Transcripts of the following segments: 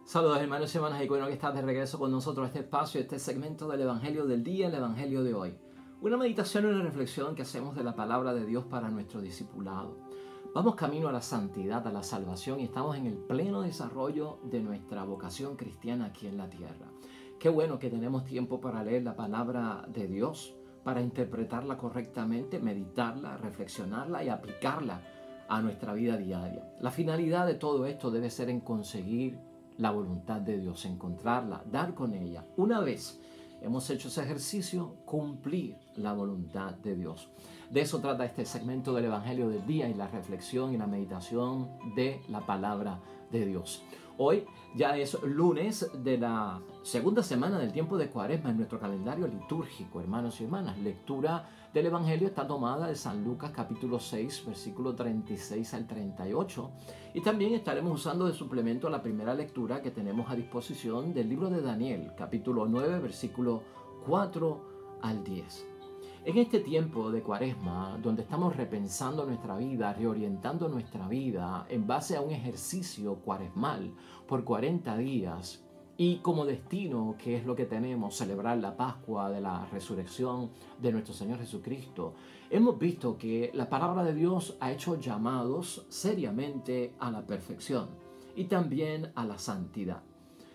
Saludos hermanos y hermanas, y bueno que estás de regreso con nosotros a este espacio, este segmento del Evangelio del día, el Evangelio de hoy. Una meditación y una reflexión que hacemos de la palabra de Dios para nuestro discipulado. Vamos camino a la santidad, a la salvación y estamos en el pleno desarrollo de nuestra vocación cristiana aquí en la tierra. Qué bueno que tenemos tiempo para leer la palabra de Dios, para interpretarla correctamente, meditarla, reflexionarla y aplicarla a nuestra vida diaria. La finalidad de todo esto debe ser en conseguir la voluntad de Dios, encontrarla, dar con ella. Una vez hemos hecho ese ejercicio, cumplir la voluntad de Dios. De eso trata este segmento del Evangelio del día y la reflexión y la meditación de la palabra de Dios. Hoy ya es lunes de la segunda semana del tiempo de Cuaresma en nuestro calendario litúrgico, hermanos y hermanas. Lectura del Evangelio está tomada de San Lucas capítulo 6, versículo 36 al 38. Y también estaremos usando de suplemento la primera lectura que tenemos a disposición del libro de Daniel, capítulo 9, versículo 4 al 10. En este tiempo de Cuaresma, donde estamos repensando nuestra vida, reorientando nuestra vida en base a un ejercicio cuaresmal por 40 días y como destino, que es lo que tenemos, celebrar la Pascua de la resurrección de nuestro Señor Jesucristo, hemos visto que la palabra de Dios ha hecho llamados seriamente a la perfección y también a la santidad.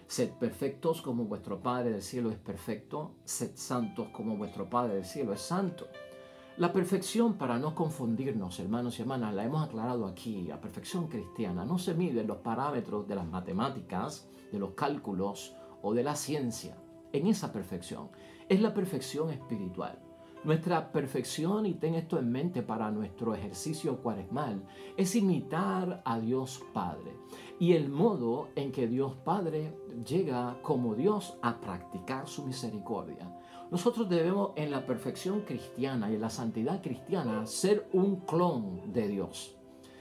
Sed perfectos como vuestro Padre del cielo es perfecto, sed santos como vuestro Padre del cielo es santo. La perfección, para no confundirnos, hermanos y hermanas, la hemos aclarado aquí. La perfección cristiana no se mide en los parámetros de las matemáticas, de los cálculos o de la ciencia. En esa perfección es la perfección espiritual. Nuestra perfección, y ten esto en mente para nuestro ejercicio cuaresmal, es imitar a Dios Padre. Y el modo en que Dios Padre llega como Dios a practicar su misericordia. Nosotros debemos en la perfección cristiana y en la santidad cristiana ser un clon de Dios.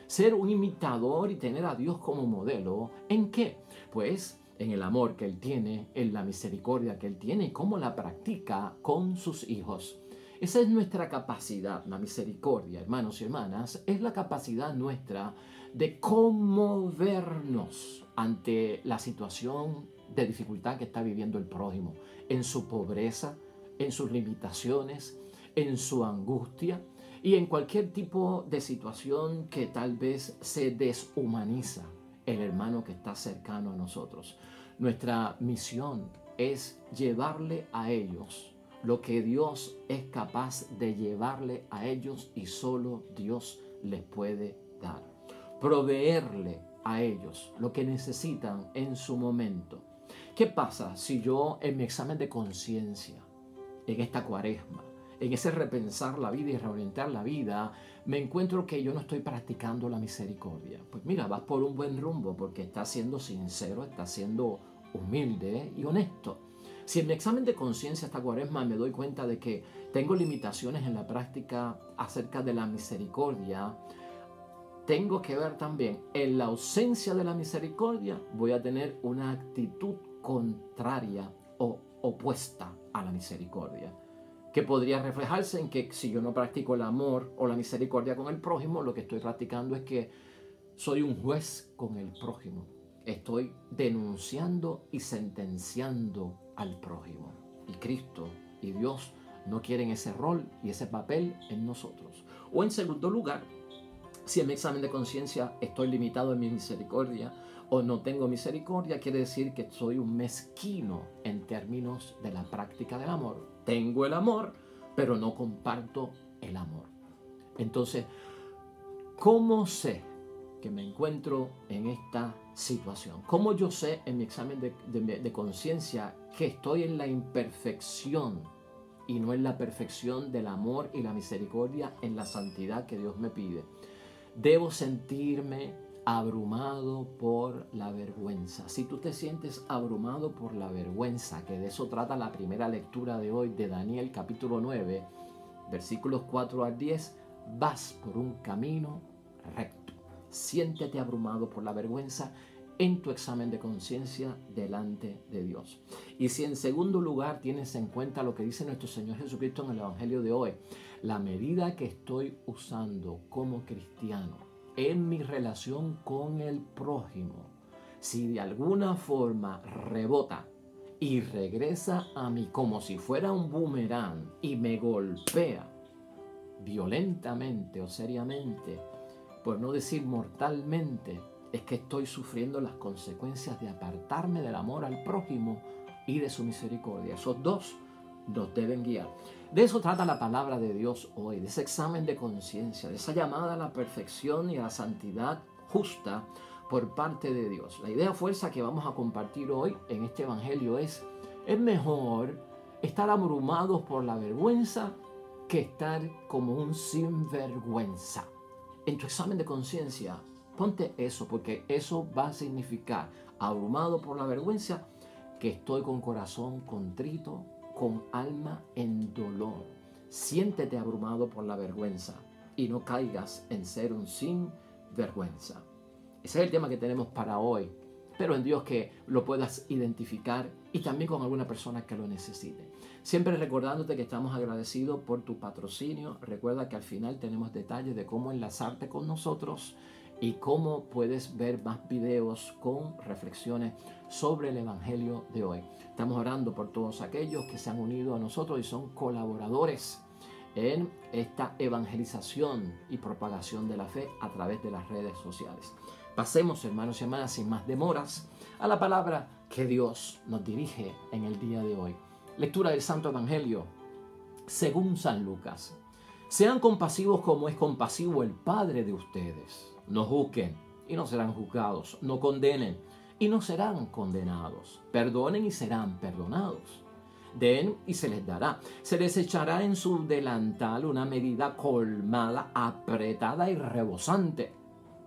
Ser un imitador y tener a Dios como modelo. ¿En qué? Pues en el amor que Él tiene, en la misericordia que Él tiene y cómo la practica con sus hijos. Esa es nuestra capacidad, la misericordia, hermanos y hermanas, es la capacidad nuestra de conmovernos ante la situación de dificultad que está viviendo el prójimo, en su pobreza, en sus limitaciones, en su angustia y en cualquier tipo de situación que tal vez se deshumaniza el hermano que está cercano a nosotros. Nuestra misión es llevarle a ellos lo que Dios es capaz de llevarle a ellos y solo Dios les puede dar. Proveerle a ellos lo que necesitan en su momento. ¿Qué pasa si yo en mi examen de conciencia, en esta cuaresma, en ese repensar la vida y reorientar la vida, me encuentro que yo no estoy practicando la misericordia? Pues mira, vas por un buen rumbo porque estás siendo sincero, estás siendo humilde y honesto. Si en mi examen de conciencia esta cuaresma me doy cuenta de que tengo limitaciones en la práctica acerca de la misericordia, tengo que ver también en la ausencia de la misericordia voy a tener una actitud contraria o opuesta a la misericordia, que podría reflejarse en que si yo no practico el amor o la misericordia con el prójimo, lo que estoy practicando es que soy un juez con el prójimo. Estoy denunciando y sentenciando al prójimo. Y Cristo y Dios no quieren ese rol y ese papel en nosotros. O en segundo lugar, si en mi examen de conciencia estoy limitado en mi misericordia o no tengo misericordia, quiere decir que soy un mezquino en términos de la práctica del amor. Tengo el amor, pero no comparto el amor. Entonces, ¿cómo sé que me encuentro en esta situación? ¿Cómo yo sé en mi examen de conciencia que estoy en la imperfección y no en la perfección del amor y la misericordia en la santidad que Dios me pide? Debo sentirme abrumado por la vergüenza. Si tú te sientes abrumado por la vergüenza, que de eso trata la primera lectura de hoy de Daniel capítulo 9, versículos 4 al 10, vas por un camino recto. Siéntete abrumado por la vergüenza en tu examen de conciencia delante de Dios. Y si en segundo lugar tienes en cuenta lo que dice nuestro Señor Jesucristo en el Evangelio de hoy, la medida que estoy usando como cristiano en mi relación con el prójimo si de alguna forma rebota y regresa a mí como si fuera un boomerang y me golpea violentamente o seriamente, por no decir mortalmente, es que estoy sufriendo las consecuencias de apartarme del amor al prójimo y de su misericordia. Esos dos nos deben guiar. De eso trata la palabra de Dios hoy, de ese examen de conciencia, de esa llamada a la perfección y a la santidad justa por parte de Dios. La idea fuerza que vamos a compartir hoy en este evangelio es mejor estar abrumados por la vergüenza que estar como un sinvergüenza. En tu examen de conciencia, ponte eso, porque eso va a significar, abrumado por la vergüenza, que estoy con corazón contrito, con alma en dolor. Siéntete abrumado por la vergüenza y no caigas en ser un sinvergüenza. Ese es el tema que tenemos para hoy. Pero en Dios que lo puedas identificar y también con alguna persona que lo necesite. Siempre recordándote que estamos agradecidos por tu patrocinio. Recuerda que al final tenemos detalles de cómo enlazarte con nosotros y cómo puedes ver más videos con reflexiones sobre el Evangelio de hoy. Estamos orando por todos aquellos que se han unido a nosotros y son colaboradores en esta evangelización y propagación de la fe a través de las redes sociales. Pasemos, hermanos y hermanas, sin más demoras, a la palabra que Dios nos dirige en el día de hoy. Lectura del Santo Evangelio según San Lucas. Sean compasivos como es compasivo el Padre de ustedes. No juzguen y no serán juzgados. No condenen y no serán condenados. Perdonen y serán perdonados. Den y se les dará. Se les echará en su delantal una medida colmada, apretada y rebosante.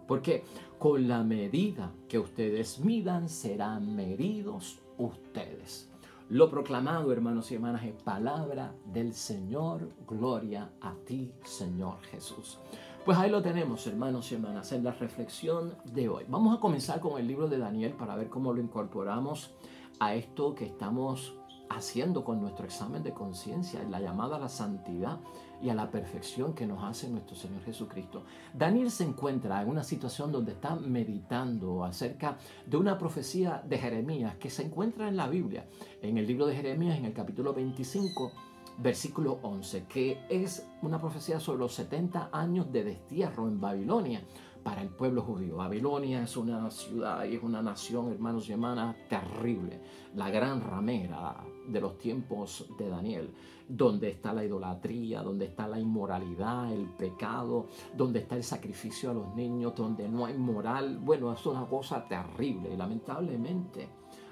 Porque con la medida que ustedes midan, serán medidos ustedes. Lo proclamado, hermanos y hermanas, es palabra del Señor. Gloria a ti, Señor Jesús. Pues ahí lo tenemos, hermanos y hermanas, en la reflexión de hoy. Vamos a comenzar con el libro de Daniel para ver cómo lo incorporamos a esto que estamos haciendo con nuestro examen de conciencia, la llamada a la santidad y a la perfección que nos hace nuestro Señor Jesucristo. Daniel se encuentra en una situación donde está meditando acerca de una profecía de Jeremías que se encuentra en la Biblia, en el libro de Jeremías, en el capítulo 25, versículo 11, que es una profecía sobre los 70 años de destierro en Babilonia para el pueblo judío. Babilonia es una ciudad y es una nación, hermanos y hermanas, terrible, la gran ramera de los tiempos de Daniel, donde está la idolatría, donde está la inmoralidad, el pecado, donde está el sacrificio a los niños, donde no hay moral. Bueno, es una cosa terrible y lamentablemente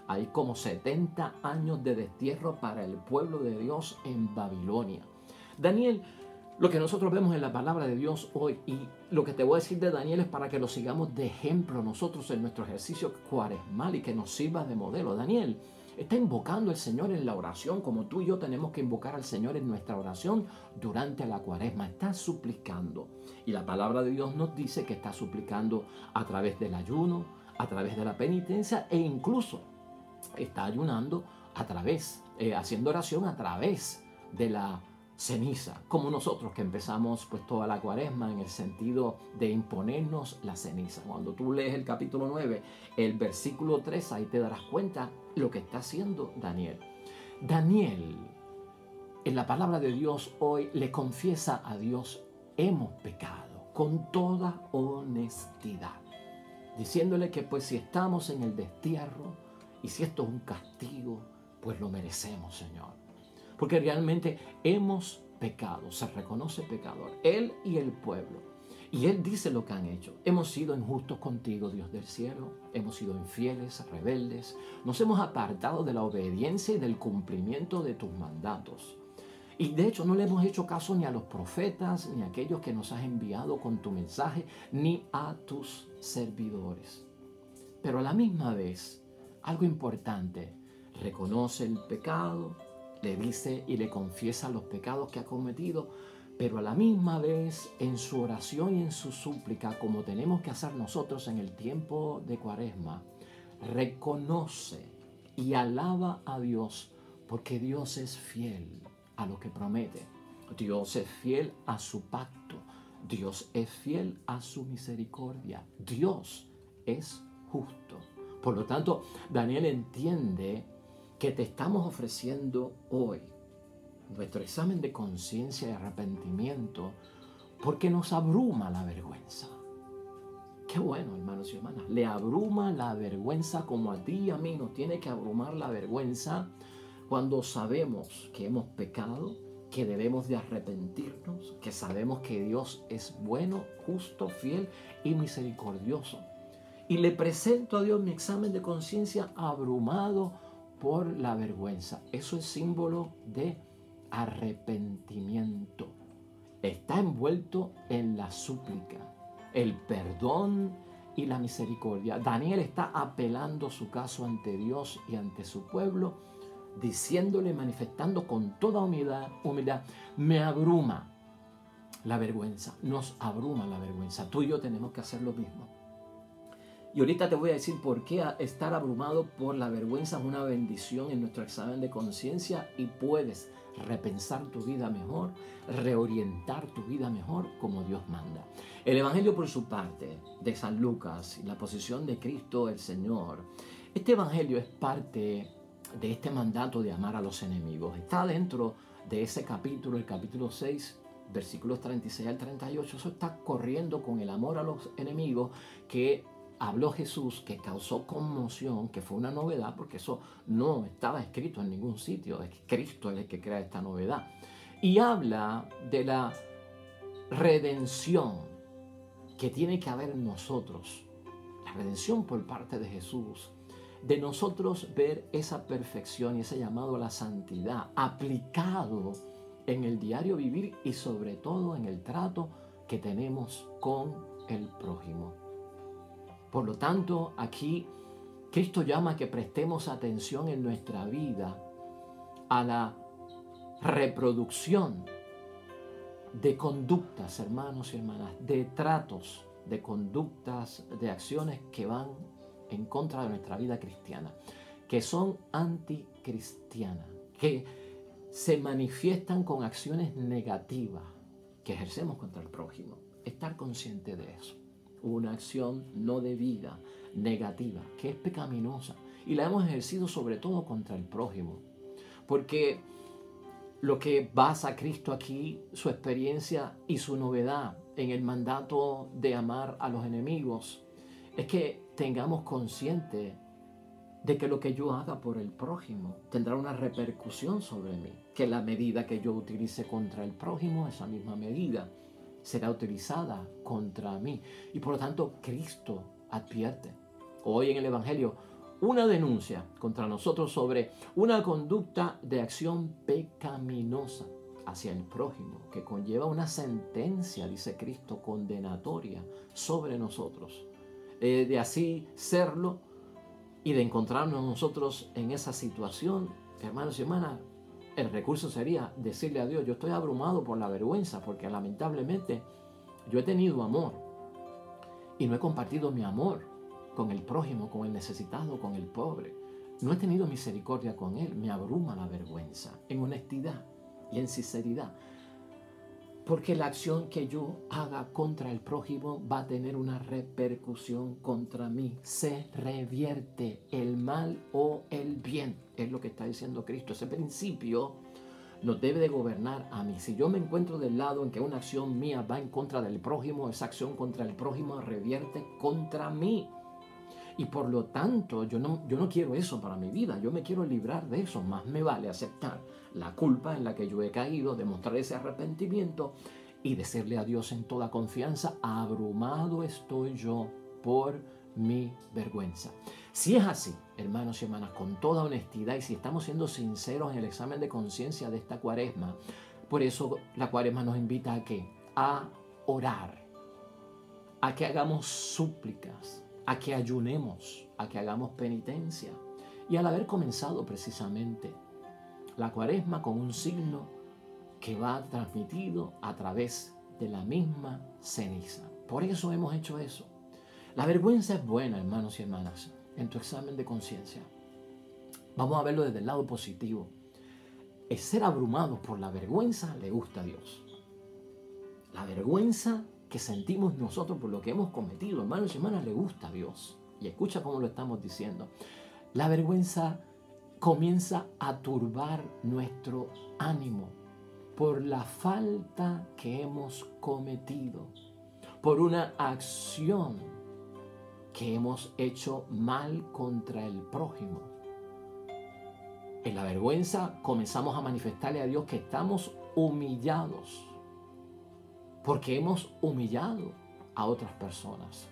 hay como 70 años de destierro para el pueblo de Dios en Babilonia. Daniel, lo que nosotros vemos en la palabra de Dios hoy, y lo que te voy a decir de Daniel es para que lo sigamos de ejemplo nosotros en nuestro ejercicio cuaresmal y que nos sirva de modelo. Daniel está invocando al Señor en la oración, como tú y yo tenemos que invocar al Señor en nuestra oración durante la cuaresma. Está suplicando. Y la palabra de Dios nos dice que está suplicando a través del ayuno, a través de la penitencia e incluso está ayunando a través, haciendo oración a través de la ceniza, como nosotros que empezamos pues toda la cuaresma en el sentido de imponernos la ceniza. Cuando tú lees el capítulo 9, el versículo 3, ahí te darás cuenta lo que está haciendo Daniel. Daniel, en la palabra de Dios hoy, le confiesa a Dios: hemos pecado, con toda honestidad, diciéndole que pues si estamos en el destierro y si esto es un castigo, pues lo merecemos, Señor. Porque realmente hemos pecado, se reconoce pecador, él y el pueblo. Y él dice lo que han hecho. Hemos sido injustos contigo, Dios del cielo. Hemos sido infieles, rebeldes. Nos hemos apartado de la obediencia y del cumplimiento de tus mandatos. Y de hecho no le hemos hecho caso ni a los profetas, ni a aquellos que nos has enviado con tu mensaje, ni a tus servidores. Pero a la misma vez, algo importante, reconoce el pecado, le dice y le confiesa los pecados que ha cometido, pero a la misma vez en su oración y en su súplica, como tenemos que hacer nosotros en el tiempo de cuaresma, reconoce y alaba a Dios, porque Dios es fiel a lo que promete. Dios es fiel a su pacto. Dios es fiel a su misericordia. Dios es justo. Por lo tanto, Daniel entiende que te estamos ofreciendo hoy nuestro examen de conciencia y arrepentimiento porque nos abruma la vergüenza. Qué bueno, hermanos y hermanas. Le abruma la vergüenza como a ti y a mí nos tiene que abrumar la vergüenza cuando sabemos que hemos pecado, que debemos de arrepentirnos, que sabemos que Dios es bueno, justo, fiel y misericordioso. Y le presento a Dios mi examen de conciencia abrumado por la vergüenza. Eso es símbolo de arrepentimiento. Está envuelto en la súplica, el perdón y la misericordia. Daniel está apelando su caso ante Dios y ante su pueblo, diciéndole, manifestando con toda humildad, me abruma la vergüenza, nos abruma la vergüenza. Tú y yo tenemos que hacer lo mismo. Y ahorita te voy a decir por qué estar abrumado por la vergüenza es una bendición en nuestro examen de conciencia y puedes repensar tu vida mejor, reorientar tu vida mejor como Dios manda. El Evangelio por su parte de San Lucas, la posición de Cristo el Señor, este Evangelio es parte de este mandato de amar a los enemigos. Está dentro de ese capítulo, el capítulo 6, versículos 36 al 38. Eso está corriendo con el amor a los enemigos que habló Jesús, que causó conmoción, que fue una novedad, porque eso no estaba escrito en ningún sitio. Es Cristo el que crea esta novedad. Y habla de la redención que tiene que haber en nosotros. La redención por parte de Jesús. De nosotros ver esa perfección y ese llamado a la santidad aplicado en el diario vivir y sobre todo en el trato que tenemos con el prójimo. Por lo tanto, aquí Cristo llama a que prestemos atención en nuestra vida a la reproducción de conductas, hermanos y hermanas, de tratos, de conductas, de acciones que van en contra de nuestra vida cristiana, que son anticristianas, que se manifiestan con acciones negativas que ejercemos contra el prójimo. Estar consciente de eso. Una acción no debida, negativa, que es pecaminosa. Y la hemos ejercido sobre todo contra el prójimo. Porque lo que basa a Cristo aquí, su experiencia y su novedad en el mandato de amar a los enemigos, es que tengamos consciente de que lo que yo haga por el prójimo tendrá una repercusión sobre mí. Que la medida que yo utilice contra el prójimo, esa misma medida será utilizada contra mí. Y por lo tanto, Cristo advierte hoy en el Evangelio una denuncia contra nosotros sobre una conducta de acción pecaminosa hacia el prójimo, que conlleva una sentencia, dice Cristo, condenatoria sobre nosotros. De así serlo y de encontrarnos nosotros en esa situación, hermanos y hermanas, el recurso sería decirle a Dios, yo estoy abrumado por la vergüenza, porque lamentablemente yo he tenido amor y no he compartido mi amor con el prójimo, con el necesitado, con el pobre. No he tenido misericordia con él, me abruma la vergüenza, en honestidad y en sinceridad. Porque la acción que yo haga contra el prójimo va a tener una repercusión contra mí. Se revierte el mal o el bien. Es lo que está diciendo Cristo. Ese principio nos debe de gobernar a mí. Si yo me encuentro del lado en que una acción mía va en contra del prójimo, esa acción contra el prójimo revierte contra mí. Y por lo tanto, yo no quiero eso para mi vida. Yo me quiero librar de eso. Más me vale aceptar la culpa en la que yo he caído, demostrar ese arrepentimiento y decirle a Dios en toda confianza, abrumado estoy yo por mi vergüenza. Si es así, hermanos y hermanas, con toda honestidad y si estamos siendo sinceros en el examen de conciencia de esta cuaresma, por eso la cuaresma nos invita a ¿qué? A orar, a que hagamos súplicas, a que ayunemos, a que hagamos penitencia. Y al haber comenzado precisamente la cuaresma con un signo que va transmitido a través de la misma ceniza. Por eso hemos hecho eso. La vergüenza es buena, hermanos y hermanas, en tu examen de conciencia. Vamos a verlo desde el lado positivo. El ser abrumados por la vergüenza le gusta a Dios. La vergüenza que sentimos nosotros por lo que hemos cometido, hermanos y hermanas, le gusta a Dios. Y escucha cómo lo estamos diciendo. La vergüenza comienza a turbar nuestro ánimo por la falta que hemos cometido, por una acción que hemos hecho mal contra el prójimo. En la vergüenza comenzamos a manifestarle a Dios que estamos humillados porque hemos humillado a otras personas,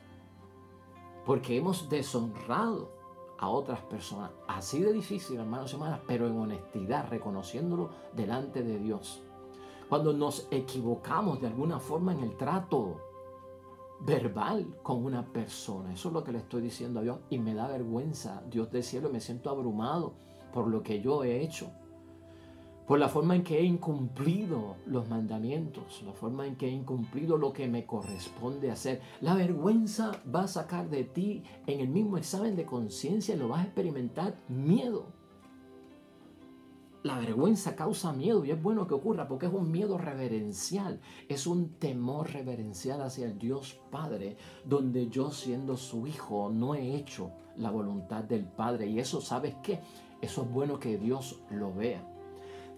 porque hemos deshonrado a otras personas. Así de difícil, hermanos y hermanas, pero en honestidad, reconociéndolo delante de Dios. Cuando nos equivocamos de alguna forma en el trato verbal con una persona, eso es lo que le estoy diciendo a Dios, y me da vergüenza, Dios del cielo, me siento abrumado por lo que yo he hecho, por la forma en que he incumplido los mandamientos, la forma en que he incumplido lo que me corresponde hacer. La vergüenza va a sacar de ti en el mismo examen de conciencia, lo vas a experimentar miedo. La vergüenza causa miedo y es bueno que ocurra porque es un miedo reverencial, es un temor reverencial hacia el Dios Padre, donde yo siendo su hijo no he hecho la voluntad del Padre. Y eso, ¿sabes qué? Eso es bueno que Dios lo vea.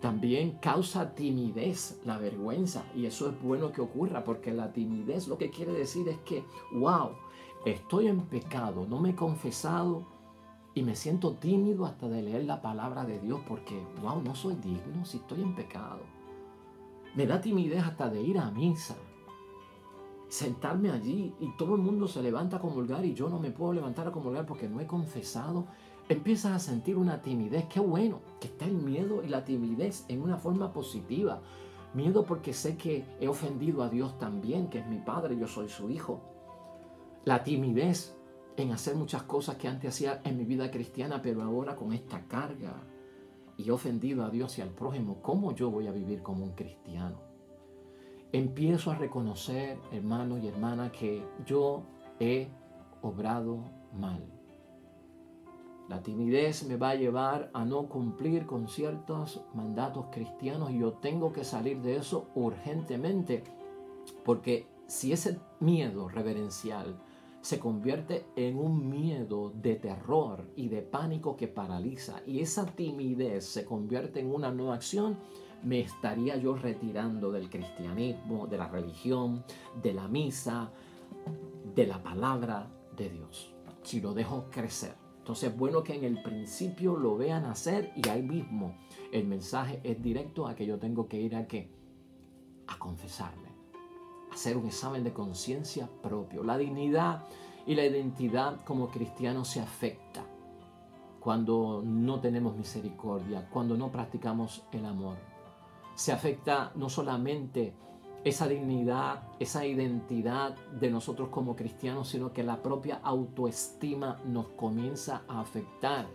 También causa timidez la vergüenza y eso es bueno que ocurra porque la timidez lo que quiere decir es que, wow, estoy en pecado, no me he confesado y me siento tímido hasta de leer la palabra de Dios porque, wow, no soy digno si estoy en pecado. Me da timidez hasta de ir a misa, sentarme allí y todo el mundo se levanta a comulgar y yo no me puedo levantar a comulgar porque no he confesado. Empiezas a sentir una timidez. Qué bueno que está el miedo y la timidez en una forma positiva. Miedo porque sé que he ofendido a Dios también, que es mi Padre, yo soy su hijo. La timidez en hacer muchas cosas que antes hacía en mi vida cristiana, pero ahora con esta carga y he ofendido a Dios y al prójimo, ¿cómo yo voy a vivir como un cristiano? Empiezo a reconocer, hermano y hermana, que yo he obrado mal. La timidez me va a llevar a no cumplir con ciertos mandatos cristianos y yo tengo que salir de eso urgentemente, porque si ese miedo reverencial se convierte en un miedo de terror y de pánico que paraliza y esa timidez se convierte en una no acción, me estaría yo retirando del cristianismo, de la religión, de la misa, de la palabra de Dios, si lo dejo crecer. Entonces es bueno que en el principio lo vean hacer y ahí mismo el mensaje es directo a que yo tengo que ir a ¿qué? A confesarme, a hacer un examen de conciencia propio. La dignidad y la identidad como cristianos se afecta cuando no tenemos misericordia, cuando no practicamos el amor. Se afecta no solamente esa dignidad, esa identidad de nosotros como cristianos, sino que la propia autoestima nos comienza a afectar.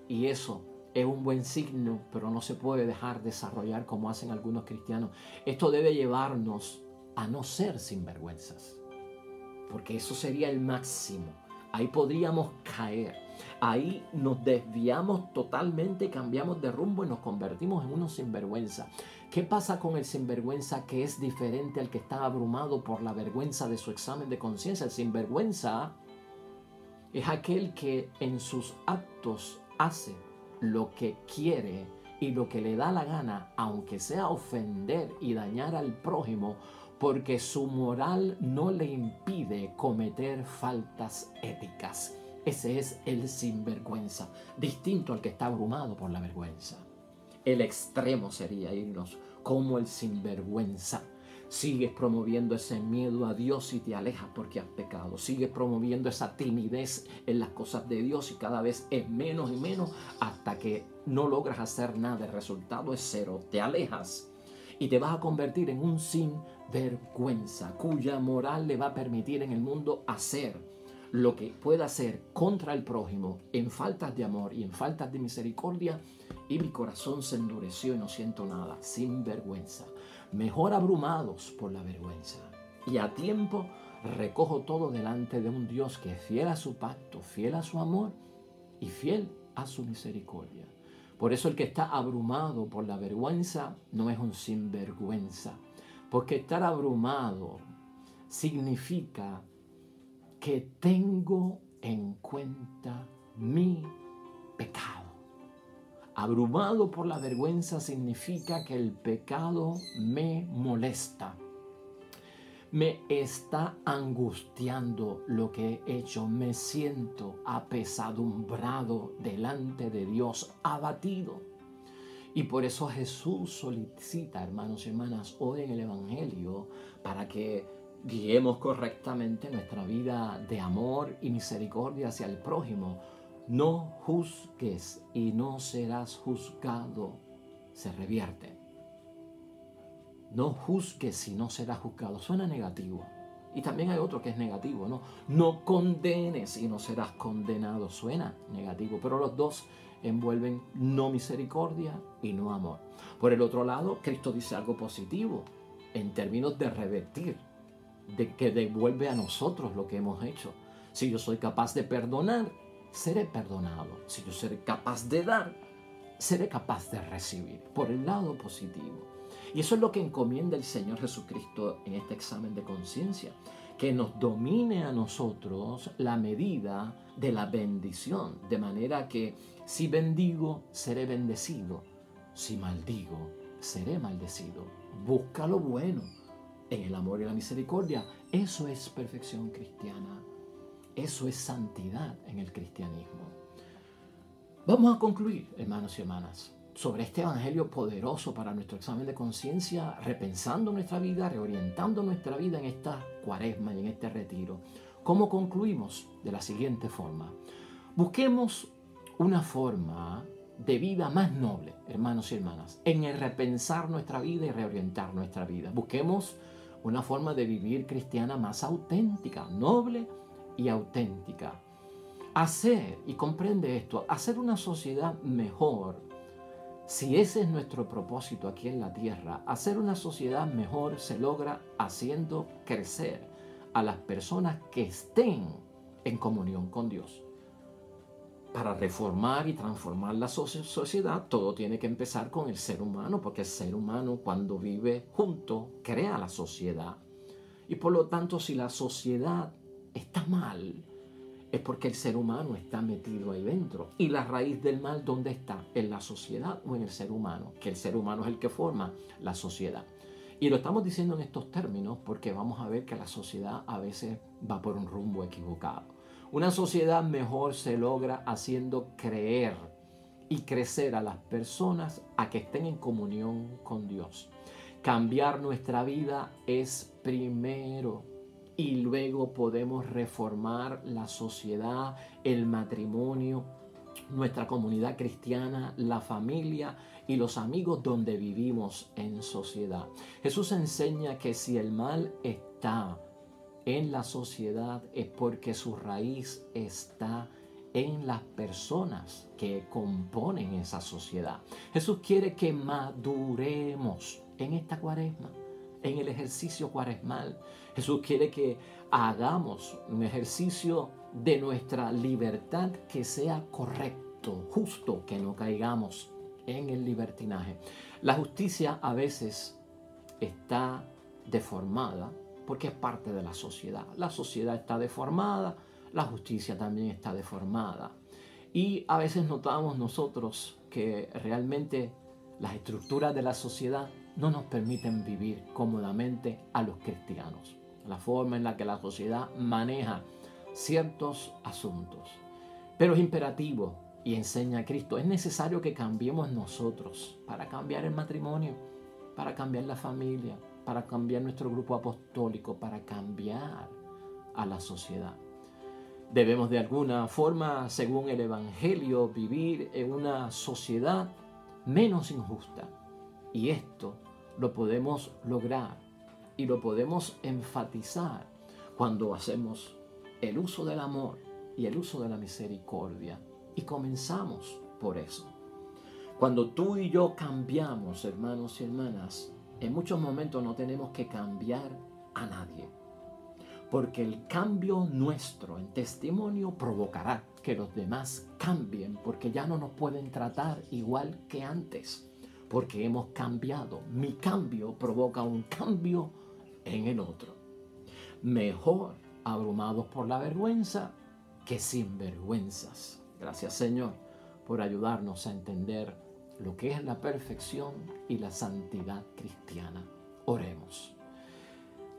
Y eso es un buen signo, pero no se puede dejar desarrollar como hacen algunos cristianos. Esto debe llevarnos a no ser sinvergüenzas, porque eso sería el máximo. Ahí podríamos caer. Ahí nos desviamos totalmente, cambiamos de rumbo y nos convertimos en unos sinvergüenza. ¿Qué pasa con el sinvergüenza que es diferente al que está abrumado por la vergüenza de su examen de conciencia? El sinvergüenza es aquel que en sus actos hace lo que quiere y lo que le da la gana, aunque sea ofender y dañar al prójimo, porque su moral no le impide cometer faltas éticas. Ese es el sinvergüenza, distinto al que está abrumado por la vergüenza. El extremo sería irnos como el sinvergüenza. Sigues promoviendo ese miedo a Dios y te alejas porque has pecado. Sigues promoviendo esa timidez en las cosas de Dios y cada vez es menos y menos hasta que no logras hacer nada. El resultado es cero. Te alejas y te vas a convertir en un sinvergüenza cuya moral le va a permitir en el mundo hacer lo que pueda hacer contra el prójimo en faltas de amor y en faltas de misericordia, y mi corazón se endureció y no siento nada. Sinvergüenza. Mejor abrumados por la vergüenza y a tiempo recojo todo delante de un Dios que es fiel a su pacto, fiel a su amor y fiel a su misericordia. Por eso el que está abrumado por la vergüenza no es un sinvergüenza, porque estar abrumado significa que tengo en cuenta mi pecado. Abrumado por la vergüenza significa que el pecado me molesta. Me está angustiando lo que he hecho. Me siento apesadumbrado delante de Dios, abatido. Y por eso Jesús solicita, hermanos y hermanas, hoy en el Evangelio, para que guiemos correctamente nuestra vida de amor y misericordia hacia el prójimo. No juzgues y no serás juzgado. Se revierte. No juzgues y no serás juzgado. Suena negativo. Y también hay otro que es negativo, ¿no? No condenes y no serás condenado. Suena negativo, pero los dos envuelven no misericordia y no amor. Por el otro lado, Cristo dice algo positivo en términos de revertir, de que devuelve a nosotros lo que hemos hecho. Si yo soy capaz de perdonar, seré perdonado. Si yo seré capaz de dar, seré capaz de recibir. Por el lado positivo. Y eso es lo que encomienda el Señor Jesucristo en este examen de conciencia, que nos domine a nosotros la medida de la bendición, de manera que si bendigo, seré bendecido, si maldigo, seré maldecido. Busca lo bueno en el amor y la misericordia. Eso es perfección cristiana, eso es santidad en el cristianismo. Vamos a concluir, hermanos y hermanas, sobre este evangelio poderoso para nuestro examen de conciencia, repensando nuestra vida, reorientando nuestra vida en esta cuaresma y en este retiro. ¿Cómo concluimos? De la siguiente forma. Busquemos una forma de vida más noble, hermanos y hermanas, en el repensar nuestra vida y reorientar nuestra vida. Busquemos una forma de vivir cristiana más auténtica, noble y auténtica. Hacer, y comprende esto, hacer una sociedad mejor. Si ese es nuestro propósito aquí en la tierra, hacer una sociedad mejor se logra haciendo crecer a las personas que estén en comunión con Dios. Para reformar y transformar la sociedad, todo tiene que empezar con el ser humano, porque el ser humano cuando vive junto crea la sociedad. Y por lo tanto, si la sociedad está mal, es porque el ser humano está metido ahí dentro. Y la raíz del mal, ¿dónde está? ¿En la sociedad o en el ser humano? Que el ser humano es el que forma la sociedad. Y lo estamos diciendo en estos términos porque vamos a ver que la sociedad a veces va por un rumbo equivocado. Una sociedad mejor se logra haciendo creer y crecer a las personas a que estén en comunión con Dios. Cambiar nuestra vida es primero. Y luego podemos reformar la sociedad, el matrimonio, nuestra comunidad cristiana, la familia y los amigos donde vivimos en sociedad. Jesús enseña que si el mal está en la sociedad es porque su raíz está en las personas que componen esa sociedad. Jesús quiere que maduremos en esta cuaresma, en el ejercicio cuaresmal. Jesús quiere que hagamos un ejercicio de nuestra libertad que sea correcto, justo, que no caigamos en el libertinaje. La justicia a veces está deformada porque es parte de la sociedad. La sociedad está deformada, la justicia también está deformada. Y a veces notamos nosotros que realmente las estructuras de la sociedad no nos permiten vivir cómodamente a los cristianos. La forma en la que la sociedad maneja ciertos asuntos. Pero es imperativo y enseña a Cristo. Es necesario que cambiemos nosotros para cambiar el matrimonio, para cambiar la familia, para cambiar nuestro grupo apostólico, para cambiar a la sociedad. Debemos de alguna forma, según el Evangelio, vivir en una sociedad menos injusta. Y esto lo podemos lograr y lo podemos enfatizar cuando hacemos el uso del amor y el uso de la misericordia. Y comenzamos por eso. Cuando tú y yo cambiamos, hermanos y hermanas, en muchos momentos no tenemos que cambiar a nadie. Porque el cambio nuestro en testimonio provocará que los demás cambien, porque ya no nos pueden tratar igual que antes, porque hemos cambiado. Mi cambio provoca un cambio en el otro. Mejor, abrumados por la vergüenza, que sinvergüenzas. Gracias, Señor, por ayudarnos a entender lo que es la perfección y la santidad cristiana. Oremos.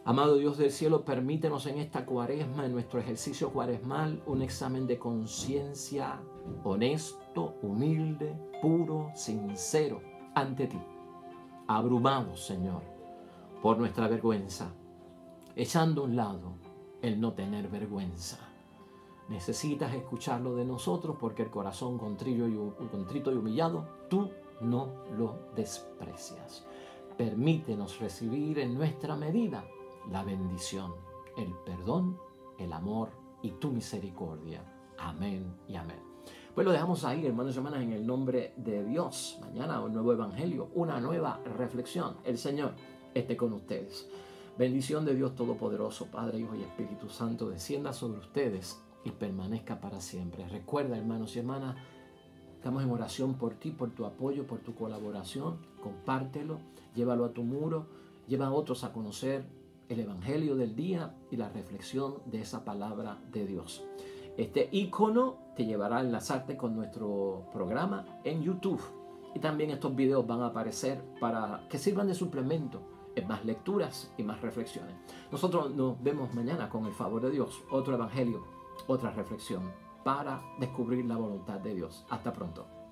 Amado Dios del cielo, permítenos en esta cuaresma, en nuestro ejercicio cuaresmal, un examen de conciencia honesto, humilde, puro, sincero ante ti. Abrumados, Señor, por nuestra vergüenza, echando a un lado el no tener vergüenza. Necesitas escucharlo de nosotros porque el corazón contrito y humillado, tú no lo desprecias. Permítenos recibir en nuestra medida la bendición, el perdón, el amor y tu misericordia. Amén y amén. Pues lo dejamos ahí, hermanos y hermanas, en el nombre de Dios. Mañana un nuevo evangelio, una nueva reflexión. El Señor esté con ustedes. Bendición de Dios Todopoderoso, Padre, Hijo y Espíritu Santo, descienda sobre ustedes y permanezca para siempre. Recuerda, hermanos y hermanas, estamos en oración por ti, por tu apoyo, por tu colaboración. Compártelo, llévalo a tu muro, lleva a otros a conocer el Evangelio del día y la reflexión de esa palabra de Dios. Este icono te llevará a enlazarte con nuestro programa en YouTube. Y también estos videos van a aparecer para que sirvan de suplemento en más lecturas y más reflexiones. Nosotros nos vemos mañana con el favor de Dios. Otro Evangelio, otra reflexión para descubrir la voluntad de Dios. Hasta pronto.